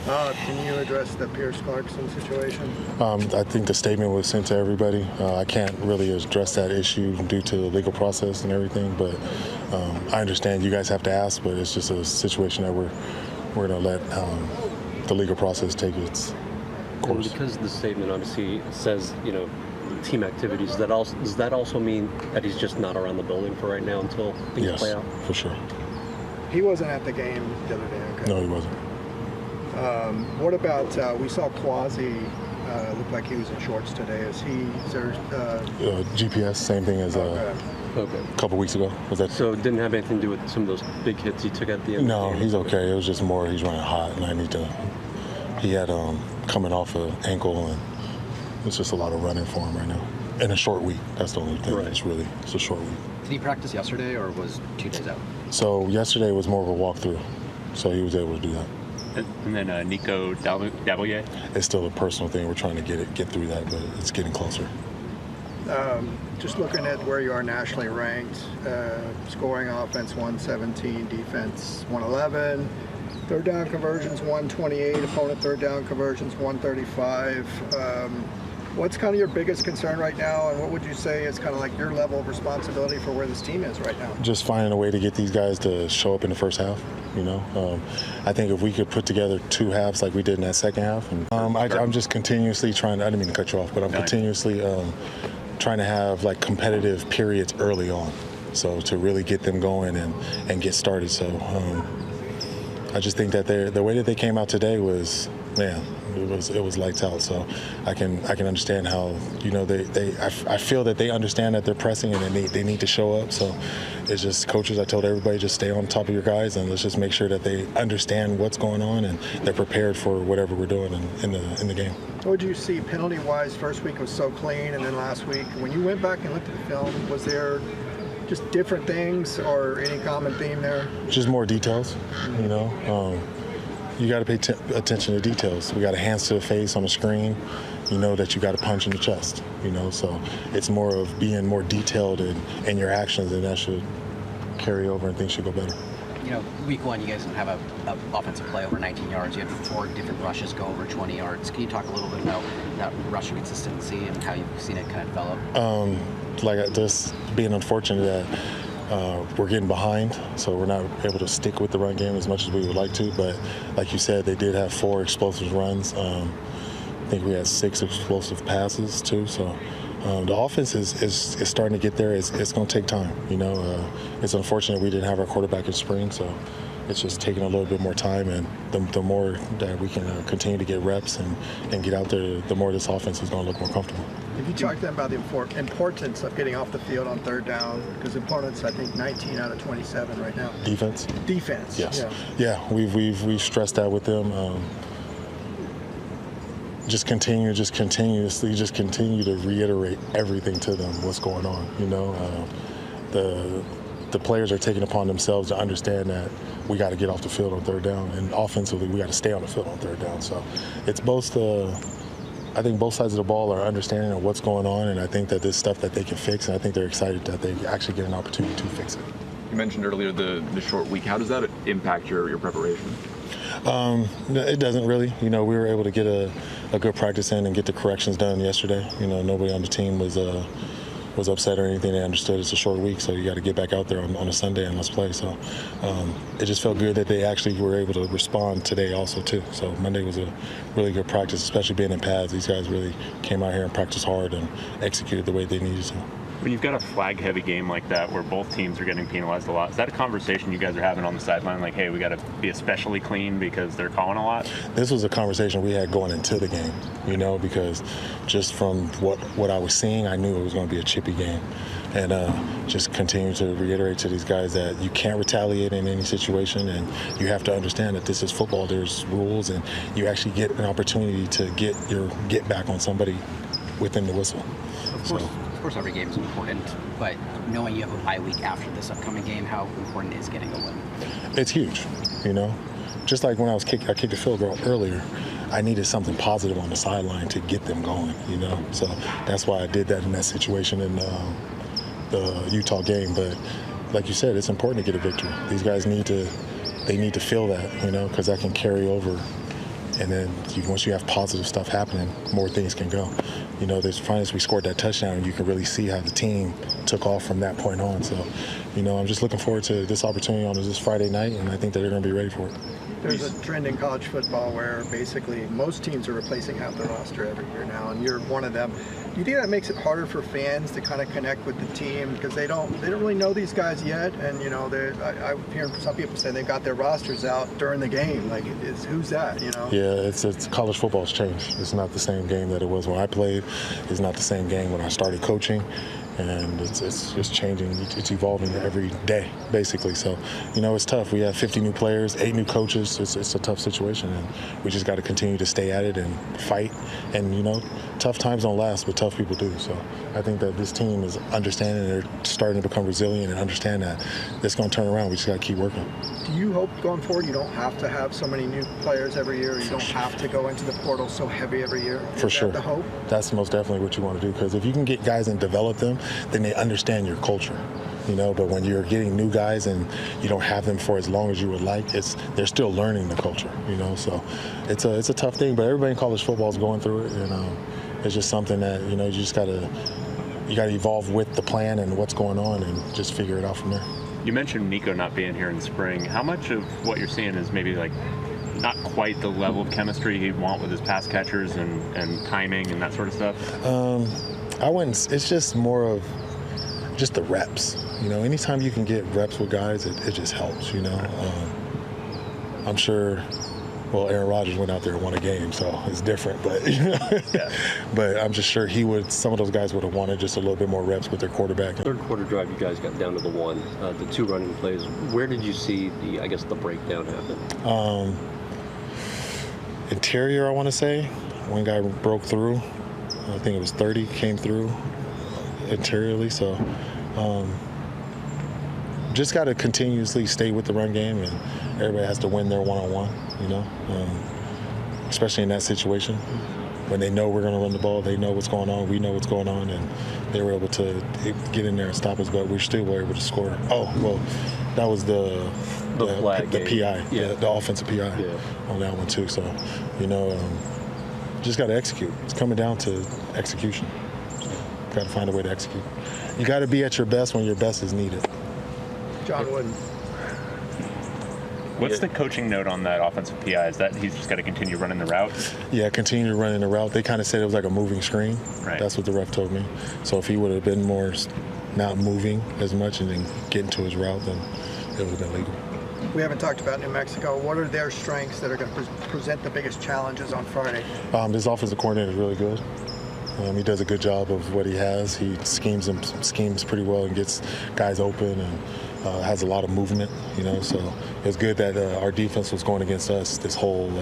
Can you address the Pierce Clarkson situation? I think the statement was sent to everybody. I can't really address that issue due to the legal process and everything, but I understand you guys have to ask, but it's just a situation that we're going to let the legal process take its course. And because the statement obviously says, team activities, does that also mean that he's just not around the building for right now until things play out? Yes, for sure. He wasn't at the game the other day, okay? No, he wasn't. What about, we saw Quasi, looked like he was in shorts today. Is there... GPS, same thing as Okay. a couple weeks ago. Was that? So it didn't have anything to do with some of those big hits he took at the end? No, of the game? he's okay. It was just more he's running hot, and he had coming off an ankle, and it's just a lot of running for him right now. In a short week, that's the only thing. Right. It's a short week. Did he practice yesterday, or was 2 days out? So yesterday was more of a walkthrough, so he was able to do that. And then Nico Davalier? It's still a personal thing. We're trying to get through that, but it's getting closer. Just looking at where you are nationally ranked, scoring offense 117, defense 111, third down conversions 128, opponent third down conversions 135. What's kind of your biggest concern right now, and what would you say is kind of like your level of responsibility for where this team is right now? Just finding a way to get these guys to show up in the first half. I think if we could put together 2 halves like we did in that second half, and I'm just continuously trying. I didn't mean to cut you off, but I'm continuously trying to have like competitive periods early on, so to really get them going and get started. So I just think that the way that they came out today was, man, it was lights out. So I can understand how I feel that they understand that they're pressing and they need to show up. So it's just coaches. I told everybody, just stay on top of your guys and let's just make sure that they understand what's going on and they're prepared for whatever we're doing in the game. What did you see penalty-wise? First week was so clean, and then last week, when you went back and looked at the film, was there just different things or any common theme there? Just more details, You got to pay attention to details. We got a hands to the face on the screen. You know that you got a punch in the chest. So it's more of being more detailed in your actions, and that should carry over and things should go better. Week 1, you guys didn't have an offensive play over 19 yards. You had 4 different rushes go over 20 yards. Can you talk a little bit about that rushing consistency and how you've seen it kind of develop? Just being unfortunate that we're getting behind, so we're not able to stick with the run game as much as we would like to. But like you said, they did have 4 explosive runs. I think we had 6 explosive passes too. So the offense is starting to get there. It's going to take time. It's unfortunate we didn't have our quarterback in spring, so it's just taking a little bit more time. And the more that we can continue to get reps and get out there, the more this offense is going to look more comfortable. If you talk to them about the importance of getting off the field on third down, because opponents, I think, 19 out of 27 right now. Defense? Yes. Yeah, we've stressed that with them. Just continue to reiterate everything to them, what's going on. The players are taking upon themselves to understand that we got to get off the field on third down, and offensively we got to stay on the field on third down. So it's I think both sides of the ball are understanding of what's going on, and I think that this stuff that they can fix, and I think they're excited that they actually get an opportunity to fix it. You mentioned earlier the short week. How does that impact your preparation? It doesn't really. We were able to get a good practice in and get the corrections done yesterday. Nobody on the team was upset or anything. They understood it's a short week, so you got to get back out there on a Sunday and let's play. So it just felt good that they actually were able to respond today also too. So Monday was a really good practice, especially being in pads. These guys really came out here and practiced hard and executed the way they needed to. When you've got a flag-heavy game like that where both teams are getting penalized a lot, is that a conversation you guys are having on the sideline? Like, hey, we got to be especially clean because they're calling a lot? This was a conversation we had going into the game, because just from what I was seeing, I knew it was going to be a chippy game. And just continue to reiterate to these guys that you can't retaliate in any situation, and you have to understand that this is football. There's rules, and you actually get an opportunity to get back on somebody within the whistle. Of course, every game is important, but knowing you have a bye week after this upcoming game, how important is getting a win? It's huge, Just like when I kicked a field goal earlier, I needed something positive on the sideline to get them going, So that's why I did that in that situation in the Utah game. But like you said, it's important to get a victory. These guys need to feel that, because that can carry over And then once you have positive stuff happening, more things can go. You know, there's finally we scored that touchdown, and you can really see how the team took off from that point on. So, you know, I'm just looking forward to this opportunity on this Friday night, and I think that they're going to be ready for it. There's a trend in college football where basically most teams are replacing half their roster every year now, and you're one of them. Do you think that makes it harder for fans to kind of connect with the team because they don't really know these guys yet? And you know, I'm hearing some people say they got their rosters out during the game. Like, who's that? You know? Yeah, it's college football's changed. It's not the same game that it was when I played. It's not the same game when I started coaching. And it's just changing. It's evolving every day, basically. So, you know, it's tough. We have 50 new players, 8 new coaches. It's a tough situation, and we just got to continue to stay at it and fight. And, you know, tough times don't last, but tough people do. So I think that this team is understanding. They're starting to become resilient and understand that it's going to turn around. We just got to keep working. Do you hope going forward you don't have to have so many new players every year? You don't have to go into the portal so heavy every year? For sure. Is that the hope? That's most definitely what you want to do, because if you can get guys and develop them, then they understand your culture, you know. But when you're getting new guys and you don't have them for as long as you would like, they're still learning the culture, you know. So it's a tough thing, but everybody in college football is going through it, and it's just something that, you know, you gotta evolve with the plan and what's going on and just figure it out from there. You mentioned Nico not being here in spring. How much of what you're seeing is maybe like not quite the level of chemistry he'd want with his pass catchers and timing and that sort of stuff? I wouldn't. It's just more of just the reps. You know, anytime you can get reps with guys, it just helps, you know. I'm sure, well, Aaron Rodgers went out there and won a game, so it's different. But, you know, Yeah. But I'm just sure some of those guys would have wanted just a little bit more reps with their quarterback. Third quarter drive, you guys got down to the 1, the 2 running plays. Where did you see the breakdown happen? Interior, I want to say. One guy broke through. I think it was 30, came through interiorly. So just got to continuously stay with the run game, and everybody has to win their one-on-one, you know, especially in that situation. When they know we're going to run the ball, they know what's going on, we know what's going on, and they were able to get in there and stop us, but we still were able to score. Oh, well, that was the flag the game. PI, the offensive PI on that one too. So, you know, just got to execute. It's coming down to execution. Got to find a way to execute. You got to be at your best when your best is needed. John Wooden. What's the coaching note on that offensive PI? Is that he's just got to continue running the route? Yeah, continue running the route. They kind of said it was like a moving screen. Right. That's what the ref told me. So if he would have been more not moving as much and then getting to his route, then it would have been legal. We haven't talked about New Mexico. What are their strengths that are going to present the biggest challenges on Friday? This offensive coordinator is really good. He does a good job of what he has. He schemes pretty well and gets guys open and has a lot of movement, you know. So it's good that our defense was going against us this whole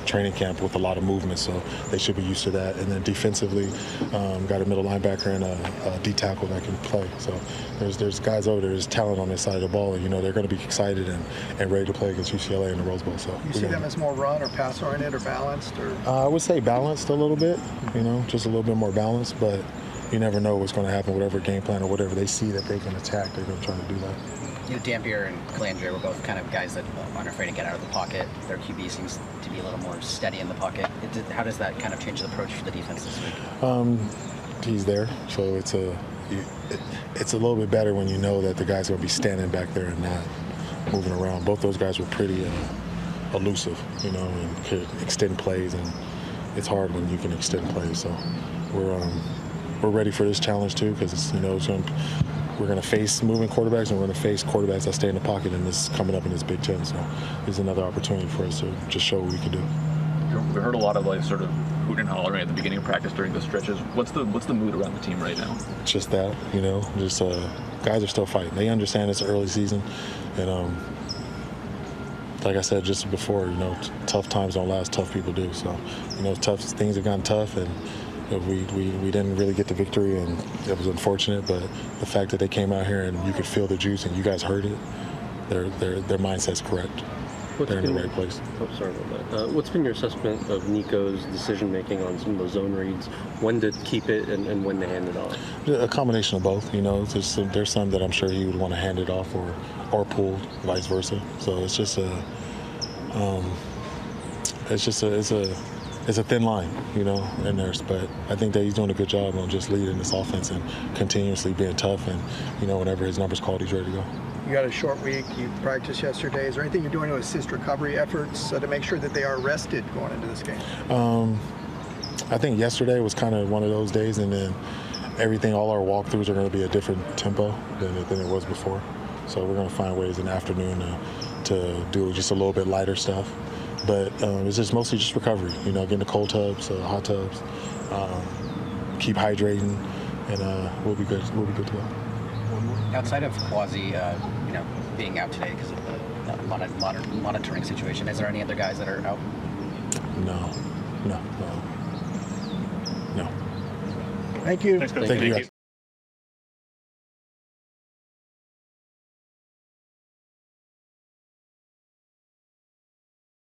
training camp with a lot of movement. So they should be used to that. And then defensively, got a middle linebacker and a D tackle that can play. So there's guys over there. There's talent on this side of the ball, and you know they're going to be excited and ready to play against UCLA in the Rose Bowl. So You see them as more run or pass oriented or balanced, or? I would say balanced a little bit, you know, just a little bit more balanced, but you never know what's going to happen. Whatever game plan or whatever they see that they can attack, they're going to try to do that. You know, Dampier and Calandre were both kind of guys that aren't afraid to get out of the pocket. Their QB seems to be a little more steady in the pocket. How does that kind of change the approach for the defense this week? He's there, so it's a little bit better when you know that the guy's going to be standing back there and not moving around. Both those guys were pretty elusive, you know, and could extend plays, and it's hard when you can extend plays. So we're ready for this challenge too, because we're going to face moving quarterbacks, and we're going to face quarterbacks that stay in the pocket, and this is coming up in this Big Ten. So there's another opportunity for us to just show what we can do. We heard a lot of like sort of hooting and hollering at the beginning of practice during the stretches. What's the mood around the team right now? Just that, you know, guys are still fighting. They understand it's early season, and like I said just before, you know, tough times don't last, tough people do. So, you know, tough things have gotten tough, and we didn't really get the victory, and it was unfortunate. But the fact that they came out here and you could feel the juice, and you guys heard it, their mindset's correct. They're in the right place. Oh, sorry about that. What's been your assessment of Nico's decision-making on some of those zone reads? When to keep it and when to hand it off? A combination of both. You know, there's some that I'm sure he would want to hand it off or pull, vice versa. So it's just it's just it's a thin line, you know, in there. But I think that he's doing a good job on just leading this offense and continuously being tough. And you know, whenever his number's called, he's ready to go. You got a short week. You practiced yesterday. Is there anything you're doing to assist recovery efforts to make sure that they are rested going into this game? I think yesterday was kind of one of those days, and then all our walkthroughs are going to be a different tempo than it was before. So we're going to find ways in the afternoon to do just a little bit lighter stuff. But it's just mostly just recovery, you know, getting the cold tubs, hot tubs, keep hydrating, and we'll be good. We'll be good to go. Outside of Quasi, being out today because of the monitoring situation, is there any other guys that are out? No. Thank you. Thanks, Coach. Thank you, guys.